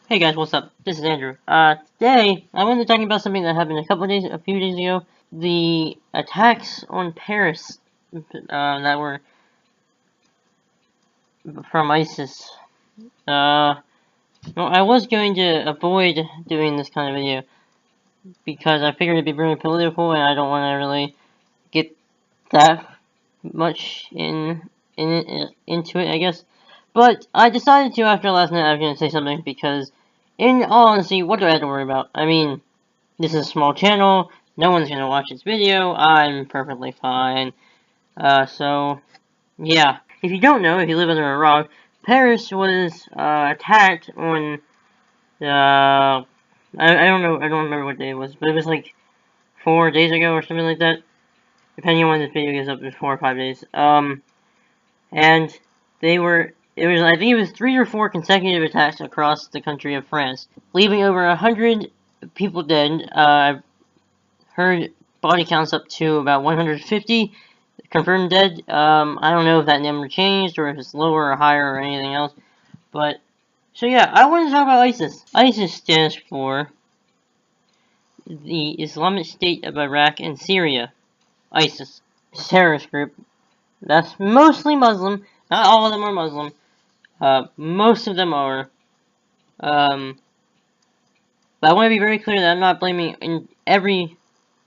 Hey guys, what's up? This is Andrew. Today I wanted to talk about something that happened a few days ago. The attacks on Paris, that were from ISIS. Well, I was going to avoid doing this kind of video because I figured it'd be very political, and I don't want to really get that much into it, I guess. But I decided to after last night I was going to say something because, in all honesty, what do I have to worry about? I mean, this is a small channel. No one's gonna watch this video. I'm perfectly fine. So, yeah. If you don't know, if you live under a rock, Paris was, attacked on, I don't know, I don't remember what day it was, but it was like 4 days ago or something like that. Depending on when this video gets up, it's 4 or 5 days. And I think it was 3 or 4 consecutive attacks across the country of France, leaving over 100 people dead. I've heard body counts up to about 150 confirmed dead. I don't know if that number changed or if it's lower or higher or anything else. But, so yeah, I want to talk about ISIS. ISIS stands for the Islamic State of Iraq and Syria. ISIS. It's a terrorist group that's mostly Muslim. Not all of them are Muslim. Most of them are. But I want to be very clear that I'm not blaming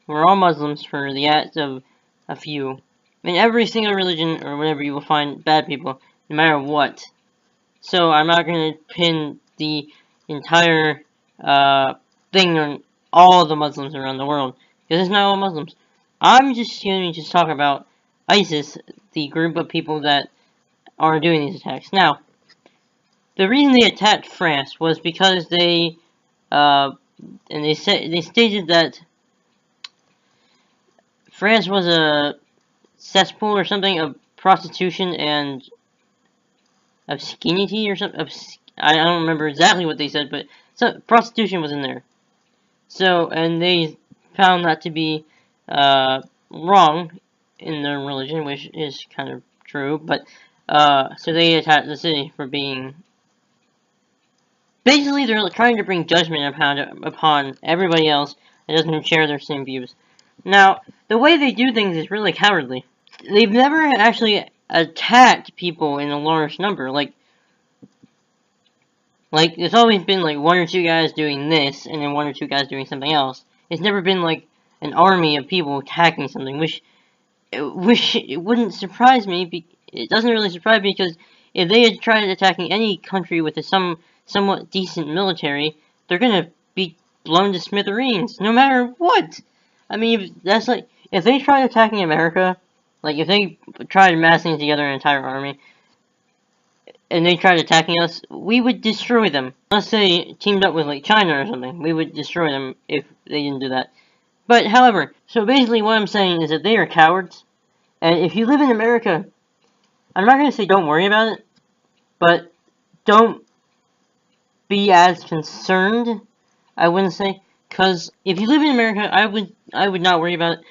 we're all Muslims for the acts of a few. In every single religion or whatever, you will find bad people, no matter what. So I'm not going to pin the entire thing on all the Muslims around the world, because it's not all Muslims. I'm just going to talk about ISIS, the group of people that are doing these attacks. Now, the reason they attacked France was because they stated that France was a cesspool or something of prostitution and obscenity or something. I don't remember exactly what they said, but prostitution was in there. So, and they found that to be wrong in their religion, which is kind of true. But so they attacked the city for being. Basically, they're trying to bring judgment upon everybody else that doesn't share their same views. Now, the way they do things is really cowardly. They've never actually attacked people in a large number. Like, there's always been, like, 1 or 2 guys doing this, and then 1 or 2 guys doing something else. It's never been, like, an army of people attacking something, which it wouldn't surprise me. It doesn't really surprise me, because if they had tried attacking any country with a somewhat decent military, they're gonna be blown to smithereens, no matter what! I mean, if they tried attacking America, like, if they tried massing together an entire army, and they tried attacking us, we would destroy them. Unless they teamed up with, like, China or something, we would destroy them if they didn't do that. But, however, so basically what I'm saying is that they are cowards, and if you live in America, I'm not going to say don't worry about it, but don't be as concerned, I wouldn't say, because if you live in America, I would not worry about it,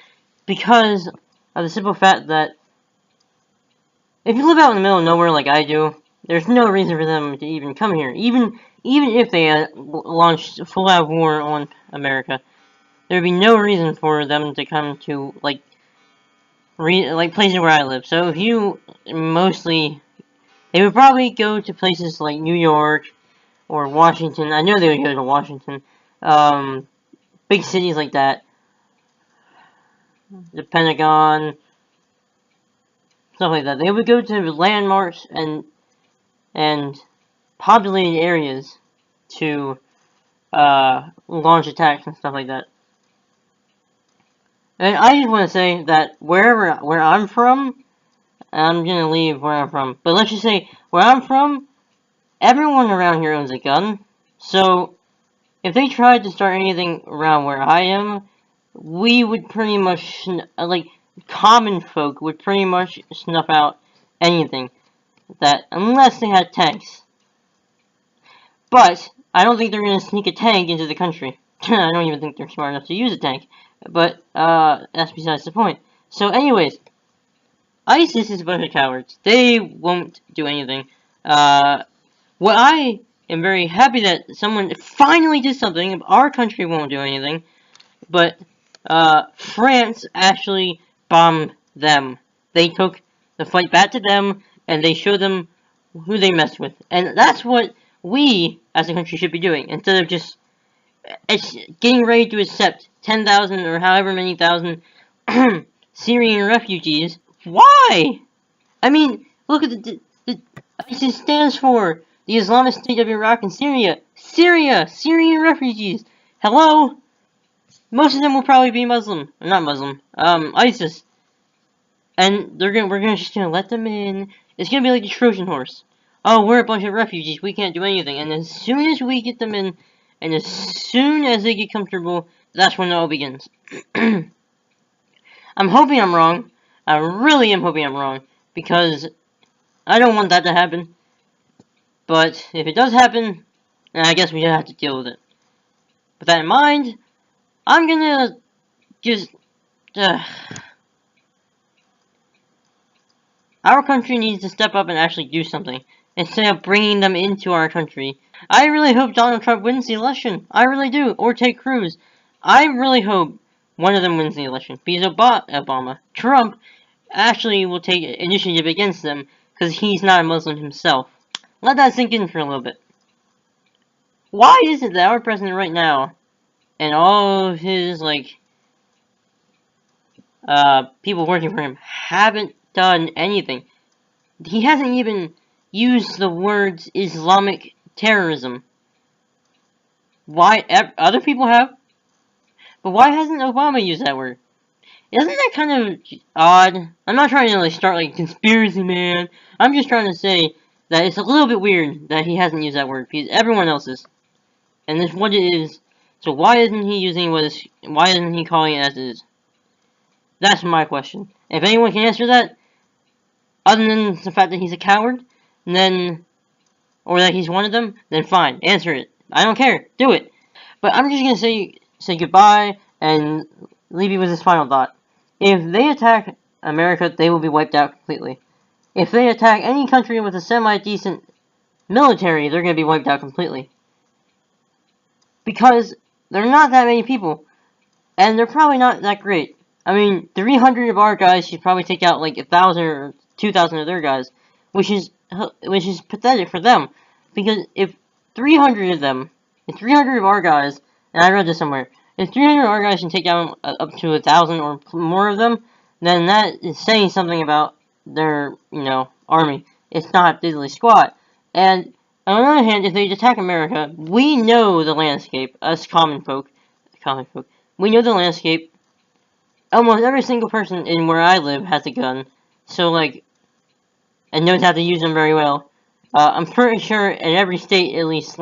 because of the simple fact that if you live out in the middle of nowhere like I do, there's no reason for them to even come here. Even if they launched full-out war on America, there'd be no reason for them to come to, like places where I live. So if you they would probably go to places like New York or Washington. I know they would go to Washington. Big cities like that. The Pentagon, stuff like that. They would go to landmarks and populated areas to launch attacks and stuff like that. And I just want to say that where I'm from, I'm gonna leave where I'm from, but let's just say where I'm from, everyone around here owns a gun. So if they tried to start anything around where I am, we would pretty much common folk would pretty much snuff out anything unless they had tanks. But I don't think they're going to sneak a tank into the country. I don't even think they're smart enough to use a tank. But that's besides the point. So anyways, ISIS is a bunch of cowards. They won't do anything. What I am very happy that someone finally did something. Our country won't do anything, but France actually bombed them. They took the fight back to them, and they showed them who they messed with. And that's what we, as a country, should be doing, instead of just getting ready to accept 10,000 or however many thousand Syrian refugees. Why? I mean, look at the ISIS stands for the Islamic State of Iraq and Syria. Syrian refugees. Hello? Most of them will probably be Muslim. Not Muslim. ISIS. And we're just gonna let them in. It's gonna be like the Trojan horse. Oh, we're a bunch of refugees. We can't do anything. And as soon as we get them in, and as soon as they get comfortable, that's when it all begins. I'm hoping I'm wrong. I really am hoping I'm wrong. Because I don't want that to happen. But if it does happen, then I guess we have to deal with it. With that in mind, I'm gonna just... Our country needs to step up and actually do something, instead of bringing them into our country. I really hope Donald Trump wins the election. I really do. Or Ted Cruz. I really hope one of them wins the election. Because Trump, actually will take initiative against them, because he's not a Muslim himself. Let that sink in for a little bit. Why is it that our president right now, and all of his, people working for him, haven't done anything? He hasn't even used the words Islamic terrorism. Why? Other people have. But why hasn't Obama used that word? Isn't that kind of odd? I'm not trying to start like conspiracy man. I'm just trying to say that it's a little bit weird that he hasn't used that word because everyone else is. And that's what it is. So why isn't he using why isn't he calling it as it is? That's my question. If anyone can answer that, other than the fact that he's a coward, then, or that he's one of them, then fine, answer it. I don't care. Do it. But I'm just gonna say goodbye and leave you with this final thought. If they attack America, they will be wiped out completely. If they attack any country with a semi-decent military, they're gonna be wiped out completely. Because there are not that many people, and they're probably not that great. I mean, 300 of our guys should probably take out like 1,000 or 2,000 of their guys, which is pathetic for them. Because if 300 of them, if 300 of our guys, and I read this somewhere, if 300 of our guys can take down up to 1,000 or more of them, then that is saying something about their, army. It's not diddly squat. And on the other hand, if they attack America, we know the landscape, us common folk, we know the landscape. Almost every single person in where I live has a gun, so and knows how to use them very well. I'm pretty sure in every state, at least,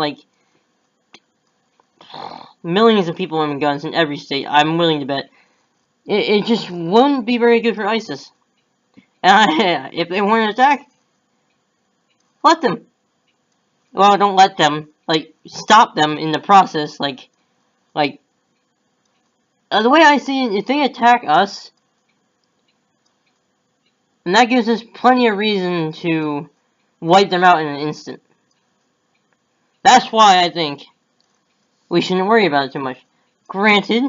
millions of people own guns in every state. I'm willing to bet. It just won't be very good for ISIS. And if they want to attack, let them. Well, don't let them. Stop them in the process. The way I see it, if they attack us, then that gives us plenty of reason to wipe them out in an instant. That's why I think we shouldn't worry about it too much. Granted,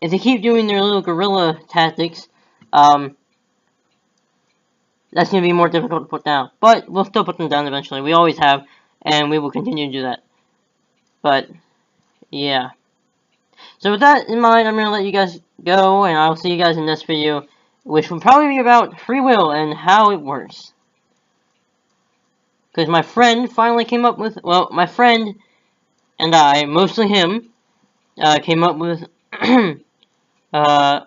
if they keep doing their little guerrilla tactics, that's going to be more difficult to put down. But we'll still put them down eventually. We always have, and we will continue to do that. But, yeah. So with that in mind, I'm going to let you guys go, and I'll see you guys in this video, which will probably be about free will and how it works. Because my friend finally came up with, my friend and I, mostly him, came up with, kind of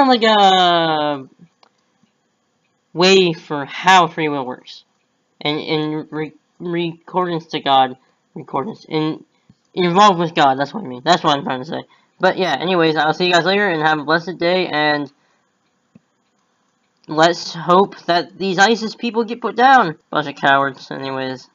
like a way for how free will works. And in accordance to God, involved with God, that's what I mean. That's what I'm trying to say. But yeah, anyways, I'll see you guys later, and have a blessed day, and let's hope that these ISIS people get put down. Bunch of cowards, anyways.